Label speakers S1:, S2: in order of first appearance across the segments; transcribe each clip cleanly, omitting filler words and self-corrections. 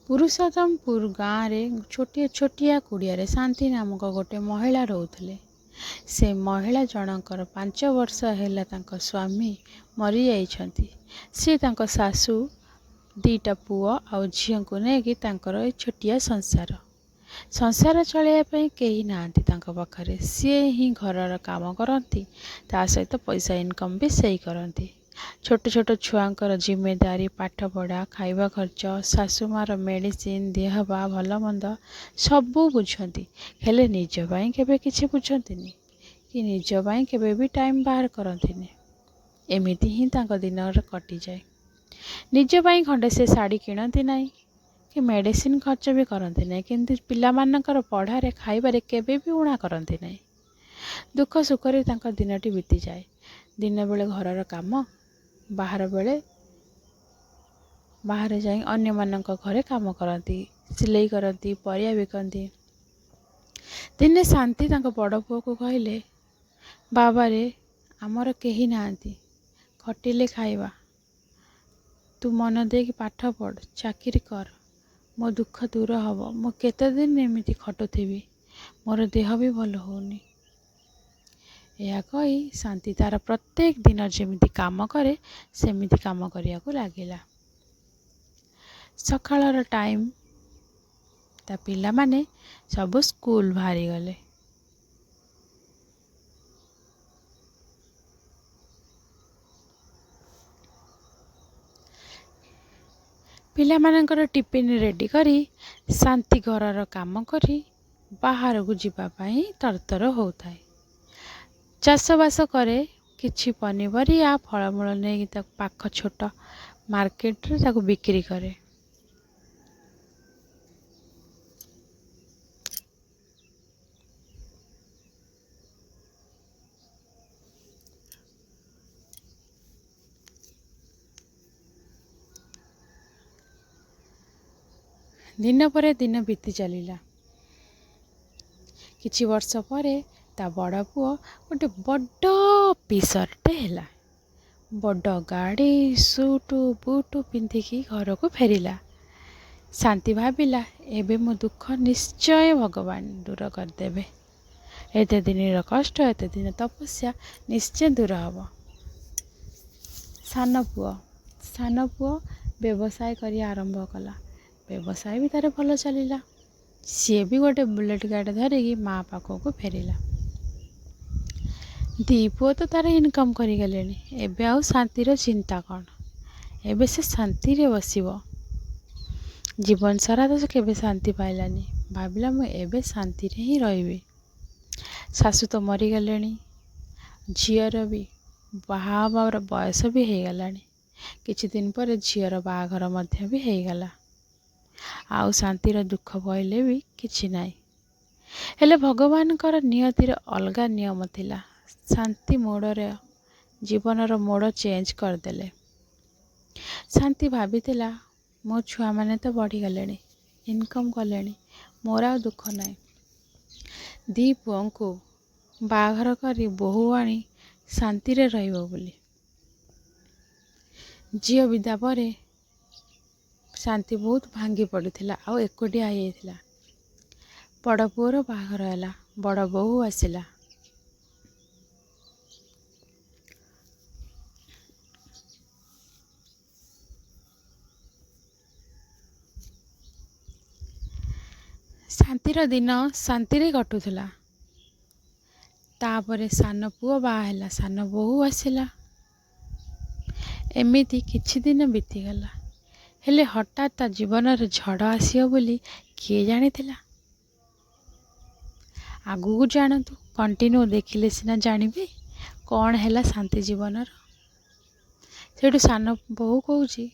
S1: पुरुषोत्तमपुर गाँव रे छोटिया छोटिया कुड़िया शांति नामक गोटे महिला रोते। से महिला जनकर 5 वर्ष है स्वामी मरी जाइछंती। से तांको सासू 2टा पुआ आ झील को लेकिन छोटिया संसार चलैया कहीं नांती तांको पाखरे। सी ही घर काम करती ता सहित पैसा इनकम भी सही करती। छोट छोट छुआंकर जिम्मेदारी पाठ पढ़ा खाइबा खर्च सासुमार मेडिसिन देह बा भल मंद सबू बुझती। हेले निज पाई केबे किछि बुझंतिनी कि निज पाई केबे भी टाइम बाहर करंतिनी। एमिति ही तांको दिन कटि जाए। निज पाई खंडे से साड़ी किणती नहीं कि मेडिसिन खर्च भी करती नहीं, किंतु पिला मानकर पढ़ारे खाइबारे केबे भी उणा करती नहीं। दुख सुखरे तांको दिनटी बीती जाए। दिन बेले घरर काम, बाहर बेले बाहर जाई अन्य मानक घरे काम करती, सिलाई करती, परिया बिकती। दिने शांति तांको बड़ पुओ को कहले, बाबा रे आमर केही नांती, खटिले खाइबा, तू मन दे कि पाठ पढ़ चाकरी कर, मो दुख दूर हब। मो केते दिन एमिति खटुथेबी, मोर देह भी भल होनी। यह कही शांति तार प्रत्येक दिन जमिति काम करे सेमिति काम करिया को लागिला। सकाळर टाइम ता पिला माने सब स्कूल बाहरी गले। पिला मानकर टिफिन रेडी करी शांति घरर काम करी बाहर को जीवा पाई तरतर होताए। चाषबास करे किछि पनीपरिया फलमूल नहीं पाख छोट मार्केट रे ताको बिक्री करे। दिन पर दिन बीती चलिला। किछि वर्ष परे ता बड़ पुओ गोटे बड़ ऑफिसरटे हैला। बड़ गाड़ी सूट बूट पिंधिकी घर को फेरिला। शांति भाविला एबे मो दुख निश्चय भगवान दूर करदेबे। एते दिन कष्ट एते दिन तपस्या निश्चय दूर हब। सान पुओ व्यवसाय करी आरंभ कला। व्यवसाय भी तारे भल चलिला। सी भी गोटे बुलेट गाड़ी धरिकी माँ पाखक को फेरिला। दी पुओ तो तार इनकम करी गलेनी। एबे आउ शांतिर चिंता कौन, एबे से शांति रे बसिबो। जीवन सारा तो से केबे शांति पाइलानी। भाविला मु एबे शांति रे ही रहिबी। सासू तो मरी गलेनी, झीयर भी बाहा हबार बयस भी हो गलानी। किछि दिन पर झीयर बाहाघर मध्य भी हो गला। आउ शांतिर दुख पइले भी किछि नाई। हेले भगवान कर नियतिर अलगा नियम थिला। शांति मोड़रे जीवनर मोड़ चेंज करदेले। शांति भावितिला मो छुआ माने तो बढ़ी गलेनी, इनकम कलेनी, मोर आ दुख नाई। दी पुओं को बाघर करी बोहू आनी शांति रे रहिबो बोली। झील विदा परे शांति बहुत भांगी पड़िथिला आ एकोटिया हो जाइथिला। बड़ पुओर बाघर हैला, बड़ बोहू आसिला। शांतिर दिन शांति रे कटुथला। तापरे सान पुओ बाहला, सान बोहू आसिला। एमिति किछि दिन बीतीगला। हेले हठात ता जीवन झड़ आसियो बोली किए जानिथिला। आगु जानतु कंटिन्यू देखिले सिना जानिबे कौन हैला शांति जीवनर। सेठु सान बोहू कहूची,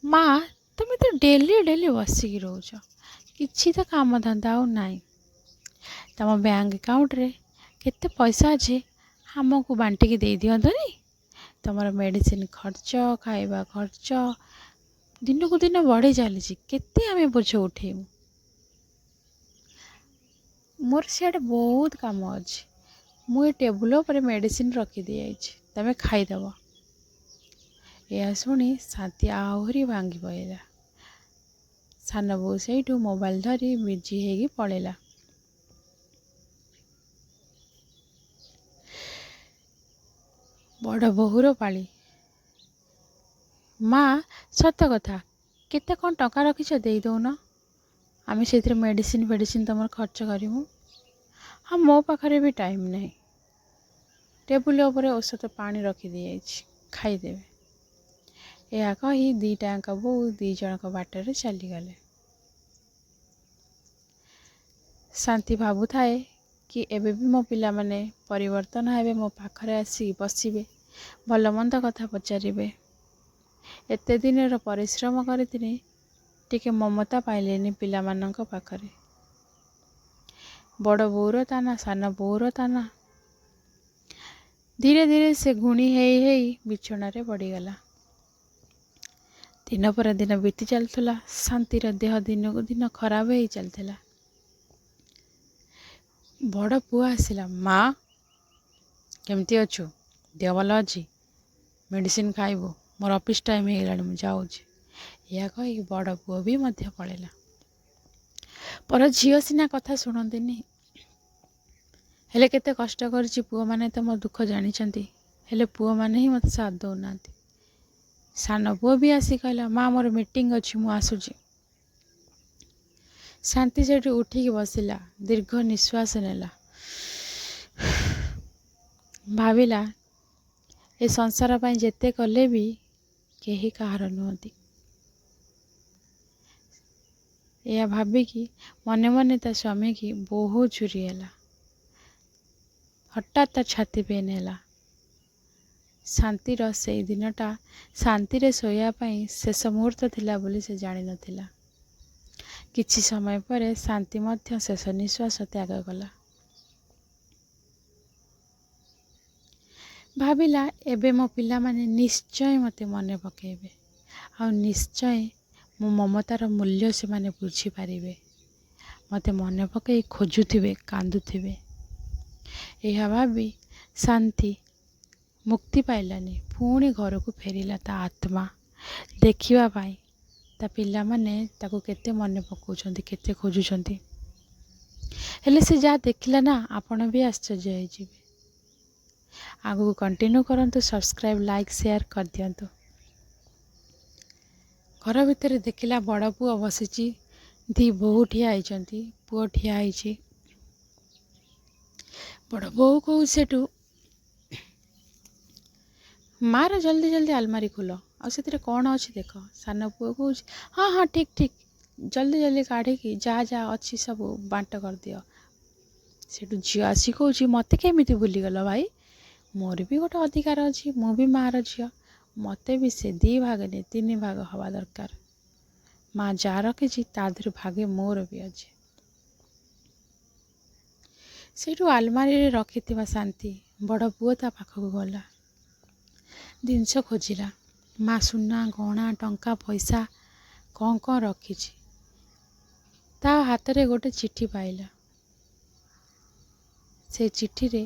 S1: माँ तुम तो डेली डेली बसिकी रोच, किछि तो काम धंदा आउ नाई। तम बैंक अकाउंट रे केते पैसा अच्छे हमको बांटिकी दे दियंतनी। तमर मेडिसिन खर्च खाइबा खर्च दिन को दिन बढ़ी चली। केते आमे बोझ उठेमु। मोर सियाड़े बहुत काम अच्छे। मुझे टेबुल पर मेडिसिन रखी दी जाइए, तमें खाईदेव। यह शुणी शांति आहरी भांगी पड़ा। ସାନ ବୋଉ ସେଇଠୁ ମୋବାଇଲ ଧରି ବିଜି ହେଇକି ପଳେଇଲା। ବଡ଼ ବୋହୂର ପାଳି। ମା, ସତ କଥା, କେତେ କ'ଣ ଟଙ୍କା ରଖିଛ ଦେଇ ଦେଉନ, ଆମେ ସେଥିରେ ମେଡ଼ିସିନ ତୁମର ଖର୍ଚ୍ଚ କରିବୁ। ହଁ, ମୋ ପାଖରେ ବି ଟାଇମ୍ ନାହିଁ। ଟେବୁଲ ଉପରେ ଔଷଧ ପାଣି ରଖିଦେଇଯାଇଛି, ଖାଇଦେବେ। ଏହା କହି ଦିଟାଙ୍କ ବୋଉ ଦି ଜଣଙ୍କ ବାଟରେ ଚାଲିଗଲେ। ଶାନ୍ତି ଭାବୁଥାଏ କି ଏବେ ବି ମୋ ପିଲାମାନେ ପରିବର୍ତ୍ତନ ହେବେ, ମୋ ପାଖରେ ଆସିକି ବସିବେ, ଭଲ ମନ୍ଦ କଥା ପଚାରିବେ। ଏତେ ଦିନର ପରିଶ୍ରମ କରିଥିଲି, ଟିକେ ମମତା ପାଇଲେନି ପିଲାମାନଙ୍କ ପାଖରେ। ବଡ଼ ବୋଉର ତାନା, ସାନ ବୋଉର ତାନା। ଧୀରେ ଧୀରେ ସେ ଗୁଣି ହେଇ ହେଇ ବିଛଣାରେ ପଡ଼ିଗଲା। ଦିନ ପରେ ଦିନ ବିତି ଚାଲୁଥିଲା। ଶାନ୍ତିର ଦେହ ଦିନକୁ ଦିନ ଖରାପ ହେଇ ଚାଲିଥିଲା। ବଡ଼ ପୁଅ ଆସିଲା। ମା, କେମିତି ଅଛୁ? ଦେହ ଭଲ ଅଛି? ମେଡ଼ିସିନ ଖାଇବୁ, ମୋର ଅଫିସ୍ ଟାଇମ୍ ହେଇଗଲାଣି, ମୁଁ ଯାଉଛି। ଏହା କହି ବଡ଼ ପୁଅ ବି ମଧ୍ୟ ପଳେଇଲା। ପର ଝିଅ ସିନା କଥା ଶୁଣନ୍ତିନି, ହେଲେ କେତେ କଷ୍ଟ କରିଛି ପୁଅମାନେ ତ ମୋ ଦୁଃଖ ଜାଣିଛନ୍ତି, ହେଲେ ପୁଅମାନେ ହିଁ ମୋତେ ସାଥ ଦେଉନାହାନ୍ତି। ସାନ ପୁଅ ବି ଆସି କହିଲା, ମା, ମୋର ମିଟିଂ ଅଛି, ମୁଁ ଆସୁଛି। ଶାନ୍ତି ସେଠୁ ଉଠିକି ବସିଲା, ଦୀର୍ଘ ନିଶ୍ୱାସ ନେଲା। ଭାବିଲା, ଏ ସଂସାର ପାଇଁ ଯେତେ କଲେ ବି କେହି କାହାର ନୁହନ୍ତି। ଏହା ଭାବିକି ମନେ ମନେ ତା ସ୍ୱାମୀକି ବହୁତ ଝୁରି ହେଲା। ହଠାତ୍ ତା ଛାତି ପେନ୍ ହେଲା। ଶାନ୍ତିର ସେଇ ଦିନଟା ଶାନ୍ତିରେ ଶୋଇବା ପାଇଁ ଶେଷ ମୁହୂର୍ତ୍ତ ଥିଲା ବୋଲି ସେ ଜାଣିନଥିଲା। କିଛି ସମୟ ପରେ ଶାନ୍ତି ମଧ୍ୟ ଶେଷ ନିଶ୍ୱାସ ତ୍ୟାଗ କଲା। ଭାବିଲା, ଏବେ ମୋ ପିଲାମାନେ ନିଶ୍ଚୟ ମୋତେ ମନେ ପକାଇବେ, ଆଉ ନିଶ୍ଚୟ ମୋ ମମତାର ମୂଲ୍ୟ ସେମାନେ ବୁଝିପାରିବେ। ମୋତେ ମନେ ପକାଇ ଖୋଜୁଥିବେ, କାନ୍ଦୁଥିବେ। ଏହା ଭାବି ଶାନ୍ତି ମୁକ୍ତି ପାଇଲାନି। ପୁଣି ଘରକୁ ଫେରିଲା ତା ଆତ୍ମା, ଦେଖିବା ପାଇଁ ତା ପିଲାମାନେ ତାକୁ କେତେ ମନେ ପକାଉଛନ୍ତି, କେତେ ଖୋଜୁଛନ୍ତି। ହେଲେ ସେ ଯାହା ଦେଖିଲା ନା, ଆପଣ ବି ଆଶ୍ଚର୍ଯ୍ୟ ହେଇଯିବେ। ଆଗକୁ କଣ୍ଟିନ୍ୟୁ କରନ୍ତୁ, ସବସ୍କ୍ରାଇବ୍, ଲାଇକ୍, ସେୟାର କରିଦିଅନ୍ତୁ। ଘର ଭିତରେ ଦେଖିଲା ବଡ଼ ପୁଅ ବସିଛି, ଦି ବୋହୂ ଠିଆ ହେଇଛନ୍ତି, ପୁଅ ଠିଆ ହେଇଛି। ବଡ଼ ବୋହୂ କହୁଛି ସେଠୁ, ମାର ଜଲ୍ଦି ଜଲ୍ଦି ଆଲମାରି ଖୋଲ, ଆଉ ସେଥିରେ କ'ଣ ଅଛି ଦେଖ। ସାନ ପୁଅ କହୁଛି, ହଁ ହଁ, ଠିକ୍ ଠିକ୍, ଜଲ୍ଦି ଜଲ୍ଦି କାଢ଼ିକି ଯାହା ଯାହା ଅଛି ସବୁ ବାଣ୍ଟ କରିଦିଅ। ସେଠୁ ଝିଅ ଆସି କହୁଛି, ମୋତେ କେମିତି ଭୁଲିଗଲ ଭାଇ? ମୋର ବି ଗୋଟେ ଅଧିକାର ଅଛି, ମୁଁ ବି ମାଆର ଝିଅ, ମୋତେ ବି ସେ 2 ଭାଗ ନେଇ 3 ଭାଗ ହେବା ଦରକାର। ମା ଯାହା ରଖିଛି ତା ଦେହରୁ ଭାଗେ ମୋର ବି ଅଛି। ସେଇଠୁ ଆଲମାରିରେ ରଖିଥିବା ଶାନ୍ତି ବଡ଼ ପୁଅ ତା ପାଖକୁ ଗଲା, ଜିନିଷ ଖୋଜିଲା। ମା ସୁନା, ଗହଣା, ଟଙ୍କା, ପଇସା କ'ଣ କ'ଣ ରଖିଛି। ତା ହାତରେ ଗୋଟେ ଚିଠି ପାଇଲା। ସେ ଚିଠିରେ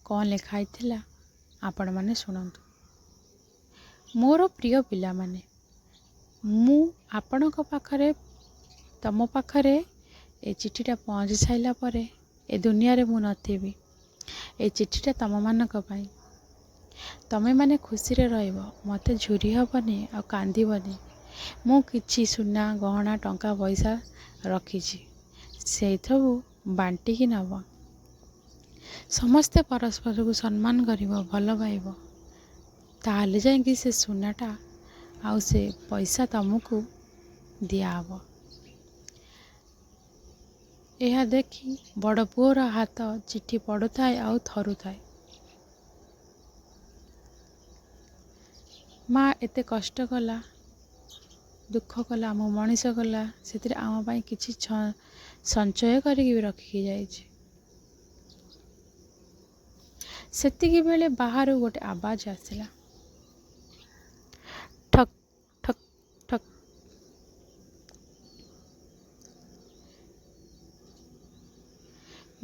S1: କ'ଣ ଲେଖା ହେଇଥିଲା ଆପଣମାନେ ଶୁଣନ୍ତୁ। ମୋର ପ୍ରିୟ ପିଲାମାନେ, ମୁଁ ଆପଣଙ୍କ ପାଖରେ, ତମ ପାଖରେ ଏ ଚିଠିଟା ପହଞ୍ଚି ସାରିଲା ପରେ ଏ ଦୁନିଆରେ ମୁଁ ନଥିବି। ଏ ଚିଠିଟା ତମମାନଙ୍କ ପାଇଁ। ତମେମାନେ ଖୁସିରେ ରହିବ, ମୋତେ ଝୁରି ହେବନି ଆଉ କାନ୍ଦିବନି। ମୁଁ କିଛି ସୁନା, ଗହଣା, ଟଙ୍କା, ପଇସା ରଖିଛି, ସେଇଥିରୁ ବାଣ୍ଟିକି ନେବ। ସମସ୍ତେ ପରସ୍ପରକୁ ସମ୍ମାନ କରିବ, ଭଲ ପାଇବ, ତାହେଲେ ଯାଇକି ସେ ସୁନାଟା ଆଉ ସେ ପଇସା ତମକୁ ଦିଆହବ। ଏହା ଦେଖି ବଡ଼ ପୁଅର ହାତ ଚିଠି ପଡ଼ୁଥାଏ ଆଉ ଥରୁଥାଏ। ମା ଏତେ କଷ୍ଟ କଲା, ଦୁଃଖ କଲା, ଆମ ମଣିଷ କଲା, ସେଥିରେ ଆମ ପାଇଁ କିଛି ସଞ୍ଚୟ କରିକି ବି ରଖିକି ଯାଇଛି। ସେତିକି ବେଳେ ବାହାରୁ ଗୋଟେ ଆବାଜ ଆସିଲା, ଠକ୍ ଠକ୍ ଠକ୍।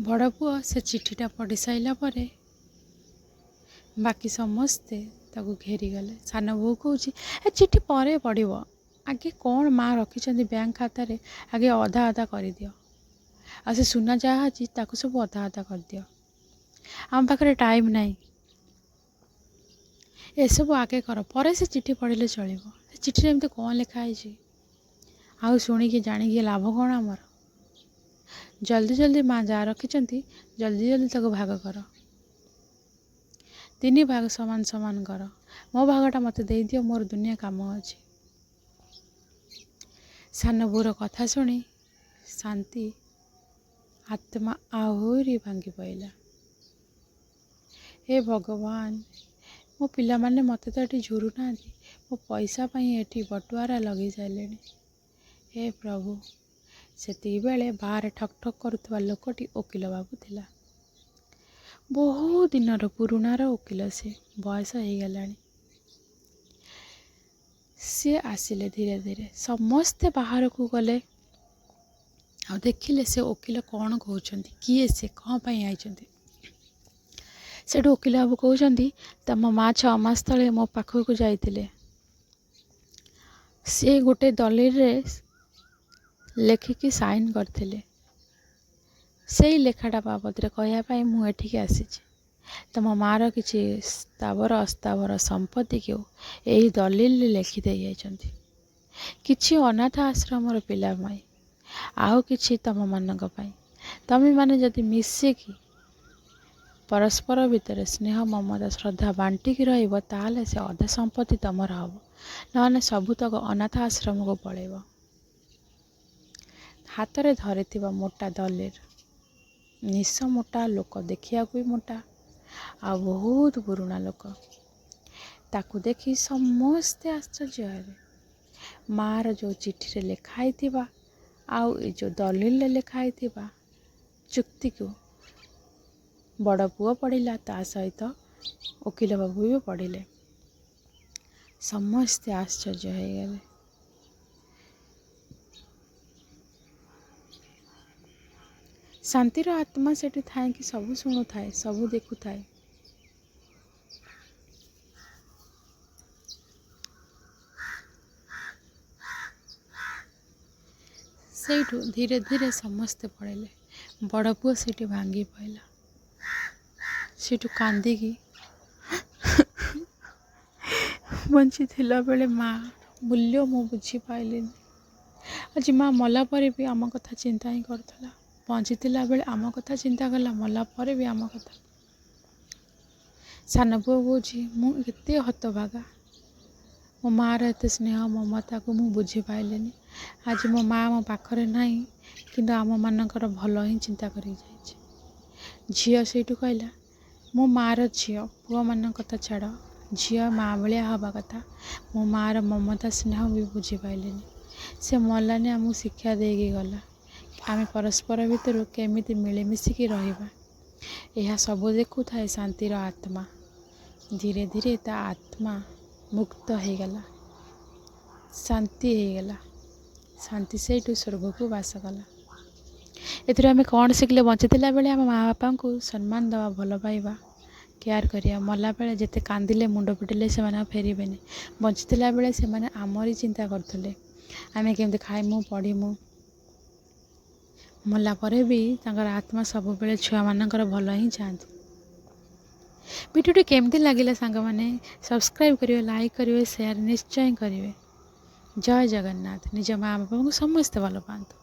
S1: ବଡ଼ ପୁଅ ସେ ଚିଠିଟା ପଢ଼ି ସାରିଲା ପରେ ବାକି ସମସ୍ତେ ତାକୁ ଘେରିଗଲେ। ସାନ ବୋହୂ କହୁଛି, ଏ ଚିଠି ପରେ ପଢ଼ିବ, ଆଗେ କ'ଣ ମା' ରଖିଛନ୍ତି ବ୍ୟାଙ୍କ ଖାତାରେ ଆଗେ ଅଧା ଅଧା କରିଦିଅ, ଆଉ ସେ ସୁନା ଯାହା ଅଛି ତାକୁ ସବୁ ଅଧା ଅଧା କରିଦିଅ। ଆମ ପାଖରେ ଟାଇମ୍ ନାହିଁ, ଏସବୁ ଆଗେ କର, ପରେ ସେ ଚିଠି ପଢ଼ିଲେ ଚଳିବ। ସେ ଚିଠିରେ ଏମିତି କ'ଣ ଲେଖା ହେଇଛି ଆଉ ଶୁଣିକି ଜାଣିକି ଲାଭ କ'ଣ ଆମର? ଜଲ୍ଦି ଜଲ୍ଦି ମା' ଯାହା ରଖିଛନ୍ତି ଜଲ୍ଦି ଜଲ୍ଦି ତାକୁ ଭାଗ କର, 3 ଭାଗ ସମାନ ସମାନ କର। ମୋ ଭାଗଟା ମୋତେ ଦେଇଦିଅ, ମୋର ଦୁନିଆ କାମ ଅଛି। ସାନ ବୋଉର କଥା ଶୁଣି ଶାନ୍ତି ଆତ୍ମା ଆହୁରି ଭାଙ୍ଗି ପଡ଼ିଲା। ହେ ଭଗବାନ, ମୋ ପିଲାମାନେ ମୋତେ ତ ଏଠି ଝୁରୁନାହାନ୍ତି, ମୋ ପଇସା ପାଇଁ ଏଠି ବଟୁଆରା ଲଗେଇ ସାରିଲେଣି। ହେ ପ୍ରଭୁ। ସେତିକିବେଳେ ବାହାରେ ଠକ୍ ଠକ୍ କରୁଥିବା ଲୋକଟି ଓକିଲ ବାବୁ ଥିଲା। ବହୁ ଦିନର ପୁରୁଣାର ଓକିଲ, ସେ ବୟସ ହେଇଗଲାଣି। ସିଏ ଆସିଲେ ଧୀରେ ଧୀରେ, ସମସ୍ତେ ବାହାରକୁ ଗଲେ ଆଉ ଦେଖିଲେ ସେ ଓକିଲ କ'ଣ କହୁଛନ୍ତି, କିଏ ସେ, କ'ଣ ପାଇଁ ଆଇଛନ୍ତି। ସେଠୁ ଓକିଲ ବାବୁ କହୁଛନ୍ତି, ତମ ମା' 6 ମାସ ତଳେ ମୋ ପାଖକୁ ଯାଇଥିଲେ, ସେ ଗୋଟେ ଦଲିଲରେ ଲେଖିକି ସାଇନ୍ କରିଥିଲେ। ସେଇ ଲେଖାଟା ବାବଦରେ କହିବା ପାଇଁ ମୁଁ ଏଠିକି ଆସିଛି। ତମ ମା'ର କିଛି ସ୍ଥାବର ଅସ୍ଥାବର ସମ୍ପତ୍ତିକୁ ଏହି ଦଲିଲରେ ଲେଖି ଦେଇ ଯାଇଛନ୍ତି, କିଛି ଅନାଥ ଆଶ୍ରମର ପିଲା ପାଇଁ, ଆଉ କିଛି ତମମାନଙ୍କ ପାଇଁ। ତମେମାନେ ଯଦି ମିଶିକି ପରସ୍ପର ଭିତରେ ସ୍ନେହ ମମତା ଶ୍ରଦ୍ଧା ବାଣ୍ଟିକି ରହିବ, ତାହେଲେ ସେ ଅଧା ସମ୍ପତ୍ତି ତମର ହେବ, ନହେଲେ ସବୁତକ ଅନାଥ ଆଶ୍ରମକୁ ପଳେଇବ। ହାତରେ ଧରିଥିବା ମୋଟା ଦଲିଲ, ନିଶ ମୋଟା ଲୋକ, ଦେଖିବାକୁ ବି ମୋଟା ଆଉ ବହୁତ ପୁରୁଣା ଲୋକ। ତାକୁ ଦେଖି ସମସ୍ତେ ଆଶ୍ଚର୍ଯ୍ୟ ହେଲେ। ମା'ର ଯେଉଁ ଚିଠିରେ ଲେଖା ହେଇଥିବା ଆଉ ଏ ଯେଉଁ ଦଲିଲରେ ଲେଖା ହେଇଥିବା ଚୁକ୍ତିକୁ ବଡ଼ ପୁଅ ପଢ଼ିଲା, ତା ସହିତ ଓକିଲ ବାବୁ ବି ପଢ଼ିଲେ। ସମସ୍ତେ ଆଶ୍ଚର୍ଯ୍ୟ ହେଇଗଲେ। ଶାନ୍ତିର ଆତ୍ମା ସେଠି ଥାଇକି ସବୁ ଶୁଣୁଥାଏ, ସବୁ ଦେଖୁଥାଏ। ସେଇଠୁ ଧୀରେ ଧୀରେ ସମସ୍ତେ ପଳେଇଲେ। ବଡ଼ ପୁଅ ସେଇଠି ଭାଙ୍ଗି ପଡ଼ିଲା। ସେଇଠୁ କାନ୍ଦିକି ବଞ୍ଚିଥିଲା ବେଳେ ମା' ମୂଲ୍ୟ ମୁଁ ବୁଝିପାରିଲିନି। ଆଜି ମା' ମଲା ପରେ ବି ଆମ କଥା ଚିନ୍ତା ହିଁ କରୁଥିଲା। ବଞ୍ଚିଥିଲା ବେଳେ ଆମ କଥା ଚିନ୍ତା କଲା, ମଲା ପରେ ବି ଆମ କଥା। ସାନ ପୁଅ କହୁଛି, ମୁଁ କେତେ ହତଭାଗା, ମୋ ମା'ର ଏତେ ସ୍ନେହ ମମତାକୁ ମୁଁ ବୁଝିପାରିଲିନି। ଆଜି ମୋ ମା' ମୋ ପାଖରେ ନାହିଁ, କିନ୍ତୁ ଆମମାନଙ୍କର ଭଲ ହିଁ ଚିନ୍ତା କରିକି ଯାଇଛି। ଝିଅ ସେଇଠୁ କହିଲା, ମୋ ମା'ର ଝିଅ, ପୁଅମାନଙ୍କ କଥା ଛାଡ଼, ଝିଅ ମା' ଭଳିଆ ହେବା କଥା। ମୋ ମା'ର ମମତା ସ୍ନେହ ବି ବୁଝିପାରିଲିନି। ସେ ମଲାନି, ଆମକୁ ଶିକ୍ଷା ଦେଇକି ଗଲା, ଆମେ ପରସ୍ପର ଭିତରୁ କେମିତି ମିଳିମିଶିକି ରହିବା। ଏହା ସବୁ ଦେଖୁଥାଏ ଶାନ୍ତିର ଆତ୍ମା। ଧୀରେ ଧୀରେ ତା ଆତ୍ମା ମୁକ୍ତ ହେଇଗଲା, ଶାନ୍ତି ହେଇଗଲା। ଶାନ୍ତି ସେଇଠୁ ସ୍ୱର୍ଗକୁ ବାସ କଲା। ଏଥିରୁ ଆମେ କ'ଣ ଶିଖିଲେ? ବଞ୍ଚିଥିଲା ବେଳେ ଆମ ମା' ବାପାଙ୍କୁ ସମ୍ମାନ ଦେବା, ଭଲ ପାଇବା, କେୟାର କରିବା। ମଲା ବେଳେ ଯେତେ କାନ୍ଦିଲେ ମୁଣ୍ଡ ପିଟିଲେ ସେମାନେ ଆଉ ଫେରିବେନି। ବଞ୍ଚିଥିଲା ବେଳେ ସେମାନେ ଆମରି ଚିନ୍ତା କରୁଥିଲେ, ଆମେ କେମିତି ଖାଇମୁ ପଢ଼ିମୁ। ମଲା ପରେ ବି ତାଙ୍କର ଆତ୍ମା ସବୁବେଳେ ଛୁଆମାନଙ୍କର ଭଲ ହିଁ ଚାହାନ୍ତି। ଭିଡ଼ିଓଟି କେମିତି ଲାଗିଲା ସାଙ୍ଗମାନେ? ସବସ୍କ୍ରାଇବ୍ କରିବେ, ଲାଇକ୍ କରିବେ, ସେୟାର ନିଶ୍ଚୟ କରିବେ। ଜୟ ଜଗନ୍ନାଥ। ନିଜ ମା' ବାପାଙ୍କୁ ସମସ୍ତେ ଭଲ ପାଆନ୍ତୁ।